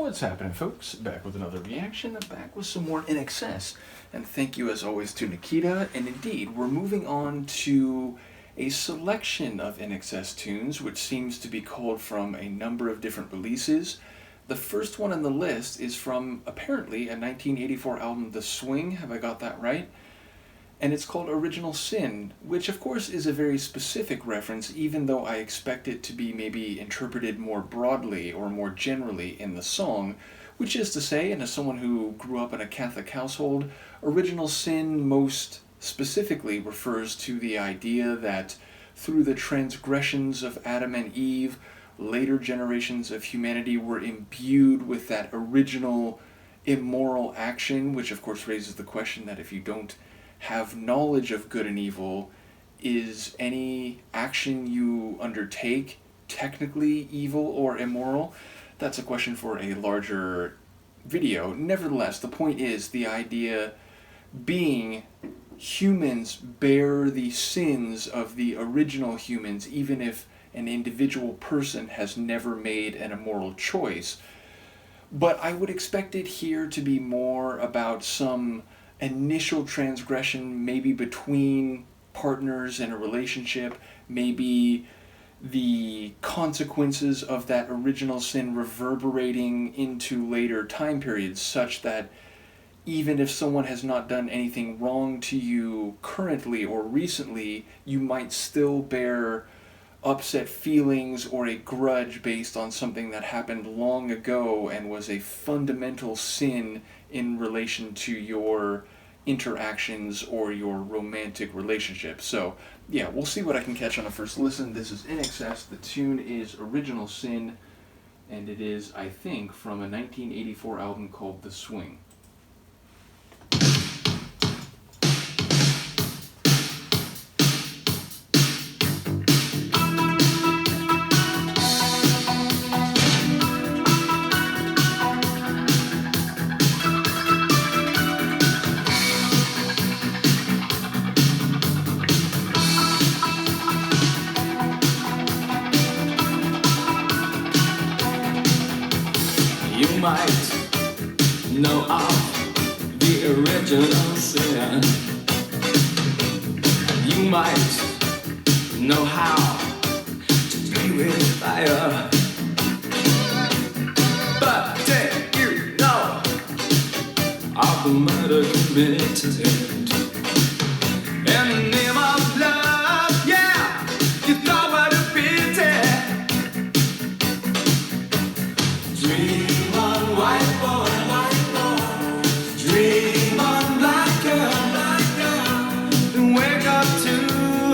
What's happening, folks? Back with another reaction, back with some more INXS. And thank you as always to Nikita. And indeed, we're moving on to a selection of INXS tunes, which seems to be culled from a number of different releases. The first one on the list is from, apparently, a 1984 album, The Swing. Have I got that right? And it's called Original Sin, which of course is a very specific reference, even though I expect it to be maybe interpreted more broadly or more generally in the song, which is to say, and as someone who grew up in a Catholic household, Original Sin most specifically refers to the idea that through the transgressions of Adam and Eve, later generations of humanity were imbued with that original immoral action, which of course raises the question that if you don't have knowledge of good and evil, is any action you undertake technically evil or immoral? That's a question for a larger video. Nevertheless, the point is the idea being humans bear the sins of the original humans, even if an individual person has never made an immoral choice. But I would expect it here to be more about some initial transgression, maybe between partners in a relationship, maybe the consequences of that original sin reverberating into later time periods, such that even if someone has not done anything wrong to you currently or recently, you might still bear upset feelings or a grudge based on something that happened long ago and was a fundamental sin in relation to your interactions or your romantic relationship. So yeah, we'll see what I can catch on a first listen. This is INXS. The tune is Original Sin, and it is, I think, from a 1984 album called The Swing. You might know of the original sin. You might know how to play with fire. But did you know of the murder committed in the name of love? Yeah, you thought what a pity. Dream on, white boy, dream on, black girl, and wake up to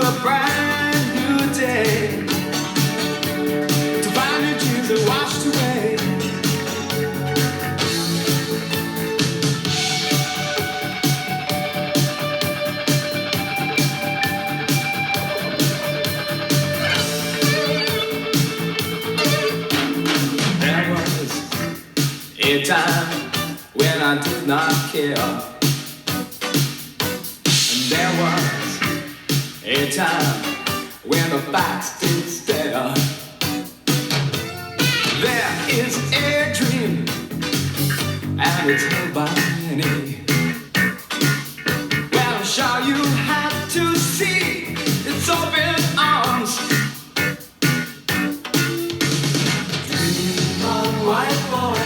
a brand new day, to find your dreams are washed away. There was a time when I did not care, and there was a time when the facts did stare. There is a dream, and it's held by many. Well, I'm sure you have to see its open arms. Dream on, white boy,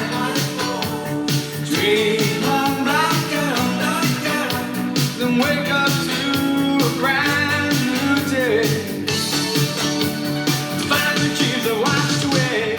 dream on, black girl, then wake up to a brand new day, to find the dreams are washed away.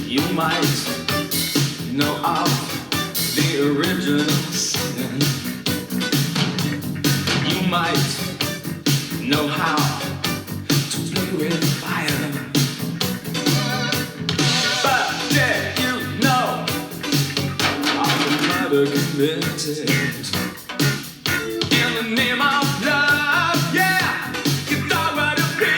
You might know of the original sin. You might know how to play with fire. But did you know of the murder committed in the name of love? Yeah, you thought what a pity.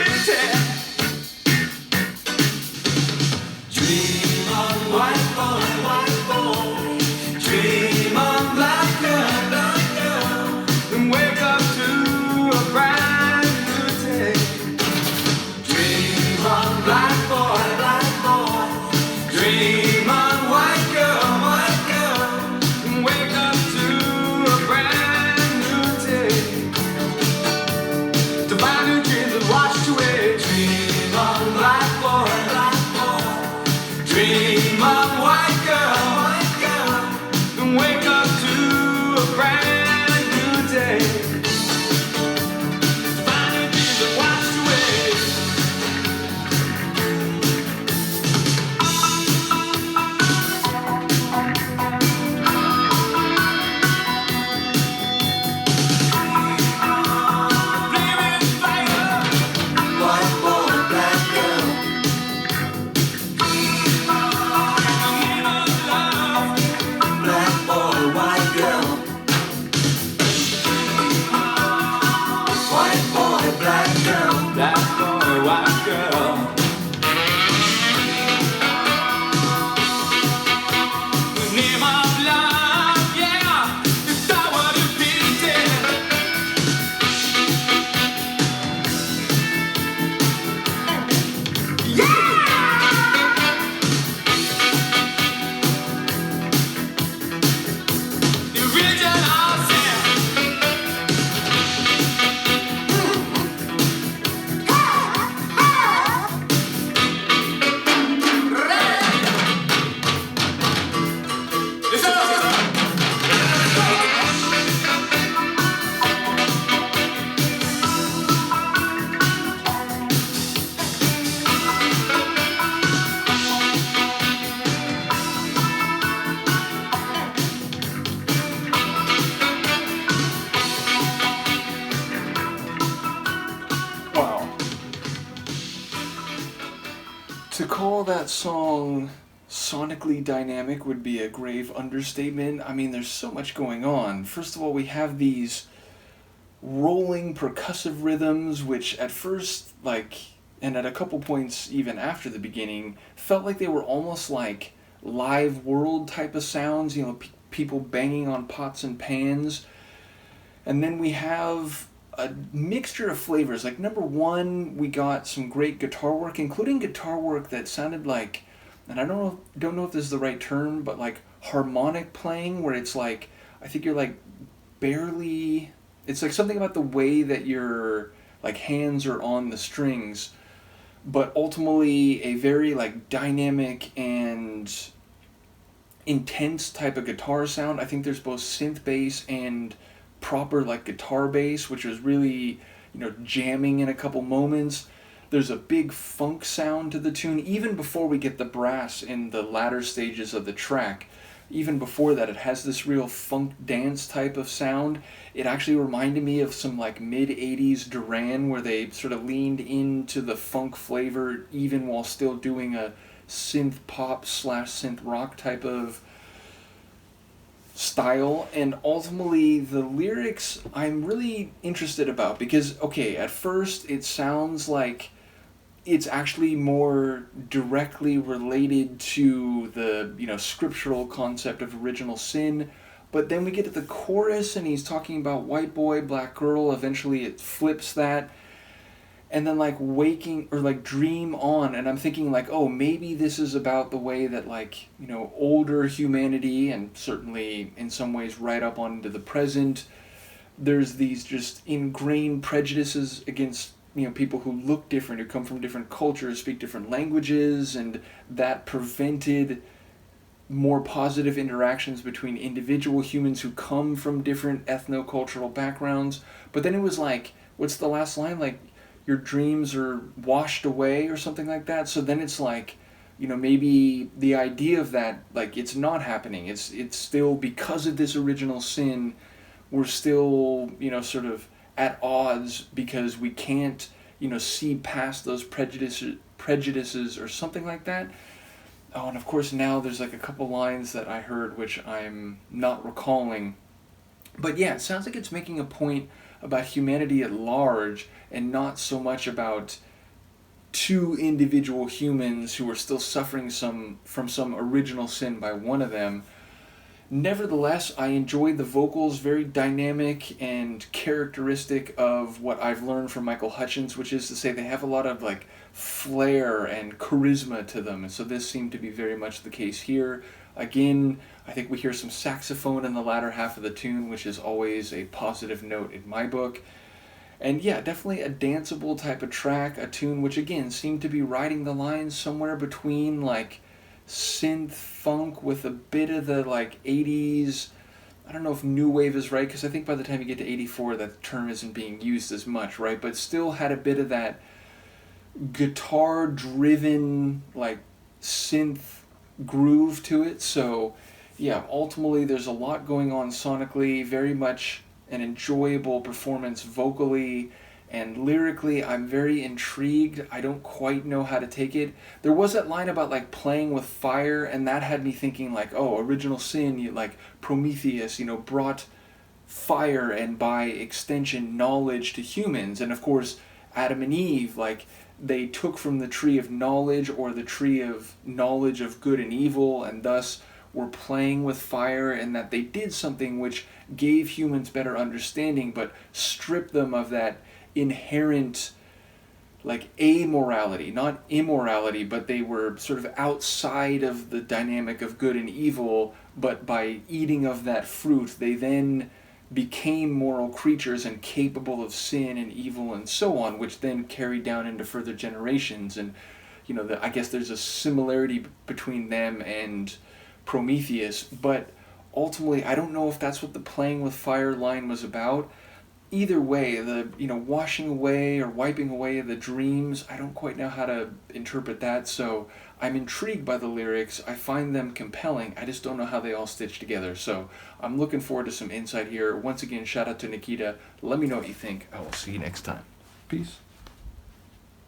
girl, black boy, white girl. The name of love, yeah, is that what it painted? The original sin. Wow. To call that song sonically dynamic would be a grave understatement. I mean, there's so much going on. First of all, we have these rolling percussive rhythms, which at first, and at a couple points even after the beginning, felt like they were almost like live world type of sounds, people banging on pots and pans. And then we have a mixture of flavors. Like, number one, we got some great guitar work, including guitar work that sounded like, and I don't know if this is the right term, but like harmonic playing, where it's like, I think you're like barely, it's like something about the way that your like hands are on the strings, but ultimately a very like dynamic and intense type of guitar sound. I think there's both synth bass and proper like guitar bass, which was really, jamming in a couple moments. There's a big funk sound to the tune, even before we get the brass in the latter stages of the track. Even before that, it has this real funk dance type of sound. It actually reminded me of some like mid-80s Duran, where they sort of leaned into the funk flavor even while still doing a synth pop / synth rock type of style. And ultimately the lyrics I'm really interested about, because okay, at first it sounds like it's actually more directly related to the scriptural concept of original sin, but then we get to the chorus and he's talking about white boy, black girl. Eventually it flips that, and then like waking or like dream on, and I'm thinking like, oh, maybe this is about the way that like older humanity, and certainly in some ways right up onto the present, there's these just ingrained prejudices against people who look different, who come from different cultures, speak different languages, and that prevented more positive interactions between individual humans who come from different ethno-cultural backgrounds. But then it was like, what's the last line? Like, your dreams are washed away or something like that. So then it's like, maybe the idea of that, like, it's not happening. It's still, because of this original sin, we're still, sort of at odds, because we can't, see past those prejudices or something like that. Oh, and of course now there's like a couple lines that I heard which I'm not recalling. But yeah, it sounds like it's making a point about humanity at large, and not so much about two individual humans who are still suffering from some original sin by one of them. Nevertheless, I enjoyed the vocals, very dynamic and characteristic of what I've learned from Michael Hutchence, which is to say they have a lot of like flair and charisma to them, and so this seemed to be very much the case here. Again, I think we hear some saxophone in the latter half of the tune, which is always a positive note in my book. And yeah, definitely a danceable type of track, a tune which again seemed to be riding the line somewhere between like synth funk with a bit of the like 80s, I don't know if new wave is right, because I think by the time you get to 84 that term isn't being used as much, right? But still had a bit of that guitar driven like synth groove to it. So yeah, ultimately there's a lot going on sonically, very much an enjoyable performance vocally. And lyrically, I'm very intrigued. I don't quite know how to take it. There was that line about like playing with fire, and that had me thinking like, oh, original sin, like Prometheus, brought fire and by extension knowledge to humans. And of course, Adam and Eve, like they took from the tree of knowledge or the tree of knowledge of good and evil, and thus were playing with fire, and that they did something which gave humans better understanding but stripped them of that inherent like amorality, not immorality, but they were sort of outside of the dynamic of good and evil, but by eating of that fruit they then became moral creatures and capable of sin and evil and so on, which then carried down into further generations. And I guess there's a similarity between them and Prometheus, but ultimately I don't know if that's what the playing with fire line was about. Either way, the washing away or wiping away the dreams, I don't quite know how to interpret that. So I'm intrigued by the lyrics. I find them compelling. I just don't know how they all stitch together. So I'm looking forward to some insight here. Once again, shout out to Nikita. Let me know what you think. I will see you next time. Peace.